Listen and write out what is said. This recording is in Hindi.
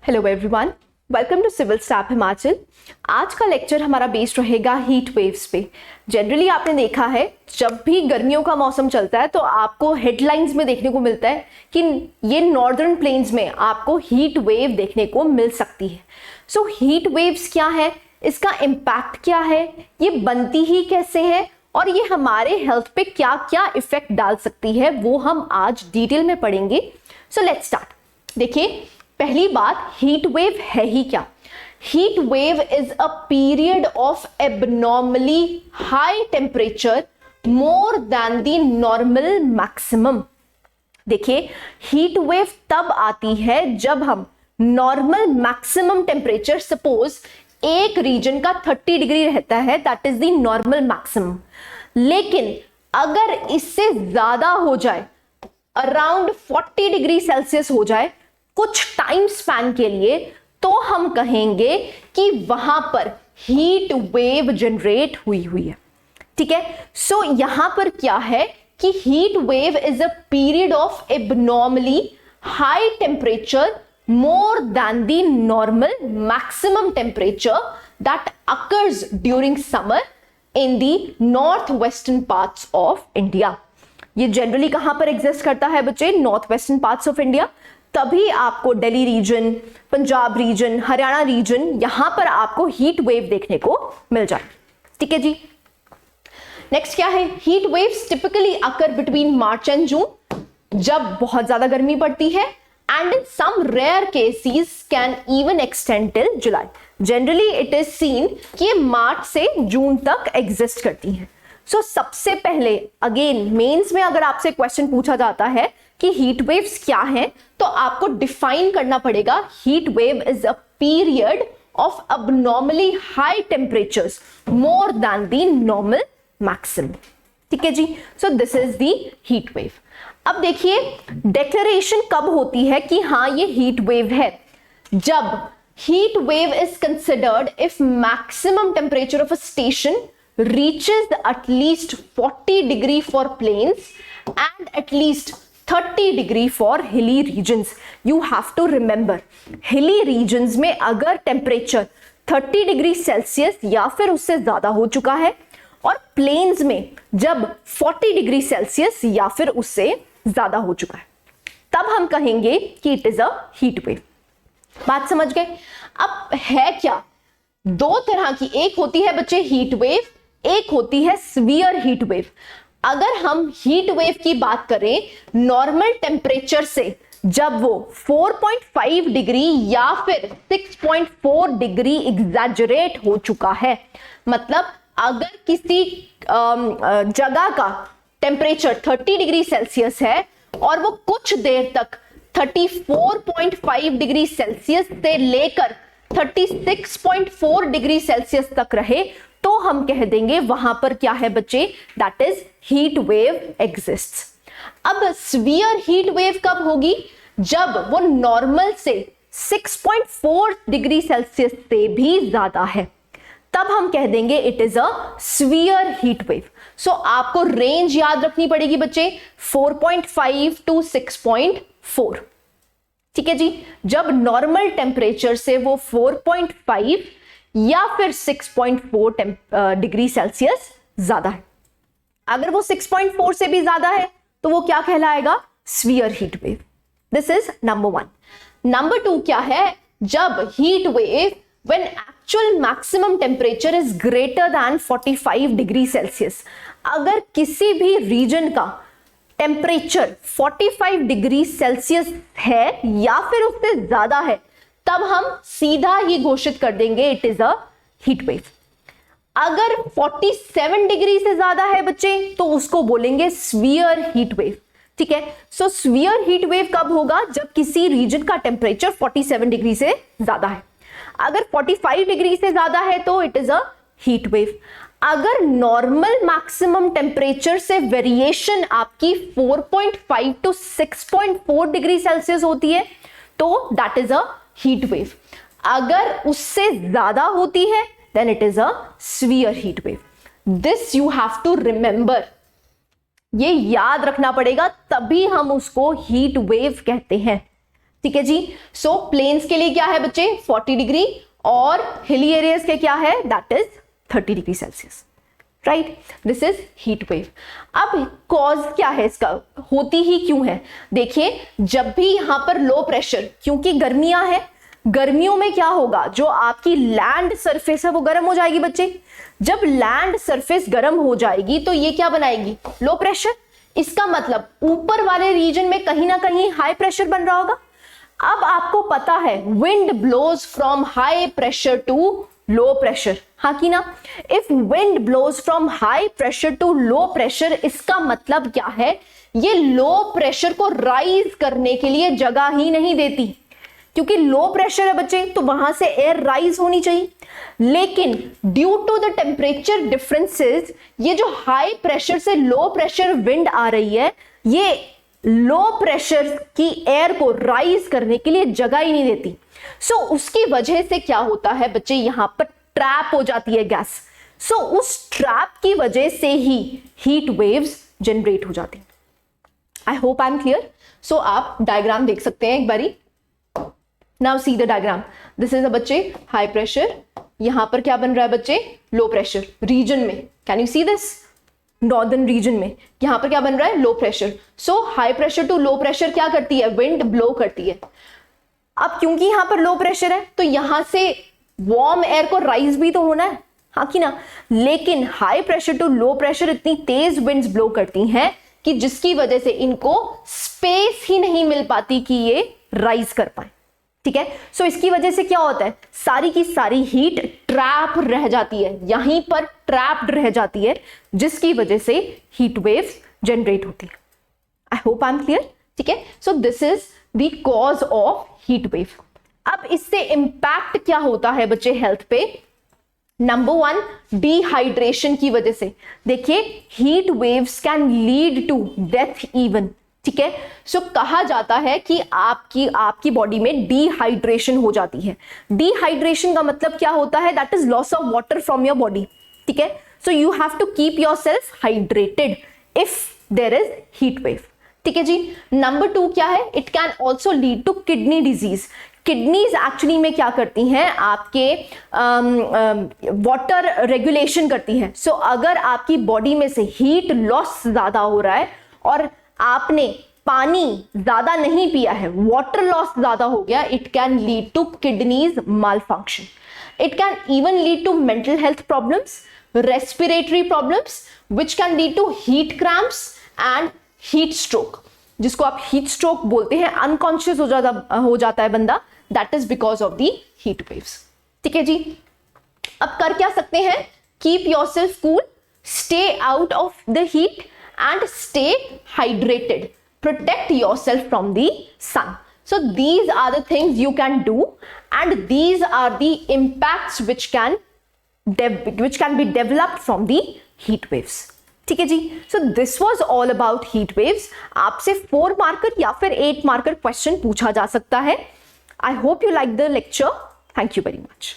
Hello everyone, welcome to civil staff Himachal. आज का लेक्चर हमारा बेस्ड रहेगा हीट वेव्स पे। जनरली आपने देखा है जब भी गर्मियों का मौसम चलता है तो आपको हेडलाइंस में देखने को मिलता है कि ये नॉर्दर्न प्लेन्स में आपको हीट वेव देखने को मिल सकती है। सो हीट वेव्स क्या है, इसका इम्पैक्ट क्या है, ये बनती ही कैसे है और ये हमारे हेल्थ पे क्या क्या इफेक्ट डाल सकती है, वो हम आज डिटेल में पढ़ेंगे। So let's start. देखिए, पहली बात, हीट वेव है ही क्या। Heat wave is a period of abnormally high temperature more than the normal maximum. देखिए, हीट वेव तब आती है जब हम नॉर्मल मैक्सिमम टेम्परेचर, सपोज एक रीजन का 30 डिग्री रहता है, that is the normal maximum, लेकिन अगर इससे ज्यादा हो जाए, अराउंड 40 डिग्री सेल्सियस हो जाए कुछ टाइम स्पैन के लिए, तो हम कहेंगे कि वहां पर हीट वेव जनरेट हुई है। ठीक है, सो यहां पर क्या है कि heat wave is a period of abnormally high temperature more than the normal maximum temperature that occurs during summer in the northwestern parts of India। ये जनरली कहां पर एग्जिस्ट करता है बच्चे? North western parts of India. तभी आपको Delhi region, Punjab region, Haryana region, यहां पर आपको हीट वेव देखने को मिल जाए। ठीक है जी। नेक्स्ट क्या है? Heat waves typically occur between March and June, जब बहुत ज्यादा गर्मी पड़ती है, and in some rare cases can even extend till July। Generally it is seen कि ये मार्च से जून तक एग्जिस्ट करती हैं। सो सबसे पहले अगेन मेंस में अगर आपसे क्वेश्चन पूछा जाता है कि हीट वेव्स क्या हैं, तो आपको डिफाइन करना पड़ेगा heat wave is a period of abnormally high temperatures more than the normal maximum। ठीक है जी। So this is the heat wave. अब देखिए, डेक्लेरेशन कब होती है कि हाँ ये हीट वेव है? जब heat wave is considered if maximum temperature of a station reaches at least 40 degree for plains and at least 30 degree for hilly regions. You have to remember, hilly regions में अगर टेम्परेचर 30 डिग्री सेल्सियस या फिर उससे ज्यादा हो चुका है, और प्लेन्स में जब 40 डिग्री सेल्सियस या फिर उससे ज्यादा हो चुका है, तब हम कहेंगे कि it is a heat wave. बात समझ गए? अब है क्या, दो तरह की, एक होती है बच्चे हीट वेव, एक होती है सीवियर हीट वेव। अगर हम हीट वेव की बात करें नॉर्मल टेम्परेचर से, जब वो 4.5 डिग्री या फिर 6.4 डिग्री एग्जैजरेट हो चुका है, मतलब अगर किसी जगह का टेम्परेचर 30 डिग्री सेल्सियस है और वो कुछ देर तक 34.5 डिग्री सेल्सियस से लेकर 36.4 डिग्री सेल्सियस तक रहे, तो हम कह देंगे वहां पर क्या है बच्चे? That is heat wave exists. अब सीवियर हीट वेव कब होगी? जब वो नॉर्मल से 6.4 डिग्री सेल्सियस से भी ज्यादा है, तब हम कह देंगे it is a severe heat wave. So आपको रेंज याद रखनी पड़ेगी बच्चे, 4.5 टू 6.4। ठीक है जी। जब नॉर्मल टेम्परेचर से वो 4.5 या फिर 6.4 डिग्री सेल्सियस ज्यादा है। अगर वो 6.4 से भी ज्यादा है तो वो क्या कहलाएगा? Severe heat wave. This is number 1। Number 2 क्या है? जब heat wave when actual maximum temperature is greater than 45 degree Celsius, अगर किसी भी रीजन का टेम्परेचर 45 डिग्री सेल्सियस है या फिर उससे ज्यादा है, तब हम सीधा ही घोषित कर देंगे it is a heat wave. अगर 47 डिग्री से ज्यादा है बच्चे, तो उसको बोलेंगे सीवियर हीट वेव। ठीक है। सो सीवियर हीट वेव कब होगा? जब किसी रीजन का टेम्परेचर 47 डिग्री से ज्यादा है। अगर 45 डिग्री से ज्यादा है तो it is a heat wave. अगर नॉर्मल मैक्सिमम टेम्परेचर से वेरिएशन आपकी 4.5 टू 6.4 डिग्री सेल्सियस होती है, तो that is a heat wave. अगर उससे ज्यादा होती है then it is a severe heat wave. This you have to remember, ये याद रखना पड़ेगा, तभी हम उसको हीट वेव कहते हैं। ठीक है जी। सो प्लेन्स के लिए क्या है बच्चे 40 डिग्री और हिली एरियाज के क्या है that is 30 degree Celsius, right. This is heat wave. अब कॉज क्या है इसका, होती ही क्यों है, देखिए जब भी यहां पर लो प्रेशर, क्योंकि गर्मियां हैं, गर्मियों में क्या होगा, जो आपकी लैंड सरफेस है वो गर्म हो जाएगी बच्चे। जब लैंड सरफेस गर्म हो जाएगी तो ये क्या बनाएगी, लो प्रेशर। इसका मतलब ऊपर वाले रीजन में कहीं ना कहीं हाई प्रेशर बन रहा होगा। अब आपको पता है wind blows from high pressure to low pressure, हाँ कि ना। If wind blows from high pressure to low pressure, इसका मतलब क्या है, ये लो प्रेशर को राइज करने के लिए जगह ही नहीं देती, क्योंकि लो प्रेशर है बच्चे तो वहां से एयर राइज होनी चाहिए। लेकिन due to the temperature differences, ये जो हाई प्रेशर से लो प्रेशर विंड आ रही है, ये लो प्रेशर की एयर को राइज करने के लिए जगह ही नहीं देती। सो उसकी वजह से क्या होता है बच्चे, यहां पर ट्रैप हो जाती है गैस। सो उस ट्रैप की वजह से ही हीट वेव्स जनरेट हो जाती हैं। I hope I am clear. So आप डायग्राम देख सकते हैं एक बारी। Now see the diagram. This is a बच्चे हाई प्रेशर, यहां पर क्या बन रहा है बच्चे, लो प्रेशर रीजन में। Can you see this, northern region में यहां पर क्या बन रहा है, low pressure. So high pressure to low pressure क्या करती है, विंड ब्लो करती है। अब क्योंकि यहां पर लो प्रेशर है तो यहां से वार्म एयर को राइज भी तो होना है, हाँ कि ना। लेकिन high pressure to low pressure इतनी तेज विंड्स ब्लो करती हैं कि जिसकी वजह से इनको स्पेस ही नहीं मिल पाती कि ये राइज कर पाए, ठीक है। सो इसकी वजह से क्या होता है, सारी की सारी हीट ट्रैप रह जाती है, यहीं पर ट्रैप्ड रह जाती है, जिसकी वजह से हीट वेव्स जनरेट होती है। आई होप आई एम क्लियर, ठीक है। सो this is the cause of heat wave. अब इससे इंपैक्ट क्या होता है बच्चे हेल्थ पे, नंबर 1 डिहाइड्रेशन की वजह से। देखिए heat waves can lead to death even, ठीक है। सो कहा जाता है कि आपकी बॉडी में डिहाइड्रेशन हो जाती है। डिहाइड्रेशन का मतलब क्या होता है, that is loss of water from your body, ठीक है। So you have to keep yourself hydrated if there is heat wave, ठीक है जी। नंबर 2 क्या है, it can also lead to kidney disease. Kidneys actually में क्या करती हैं, आपके वाटर रेगुलेशन करती हैं। सो अगर आपकी बॉडी में से हीट लॉस ज्यादा हो रहा है और आपने पानी ज्यादा नहीं पिया है, वाटर लॉस ज्यादा हो गया, it can lead to kidneys malfunction. It can even lead to mental health problems, respiratory problems, which can lead to heat cramps and heat stroke, जिसको आप हीट स्ट्रोक बोलते हैं, अनकॉन्शियस हो जाता है बंदा, that is because of the heat waves, ठीक है जी। अब कर क्या सकते हैं, keep yourself cool, stay out of the heat and stay hydrated, protect yourself from the sun. So these are the things you can do, and these are the impacts which can be developed from the heat waves, ठीक है जी। So this was all about heat waves. आपसे 4 मार्कर या फिर 8 मार्कर क्वेश्चन पूछा जा सकता है। I hope you like the lecture. Thank you very much.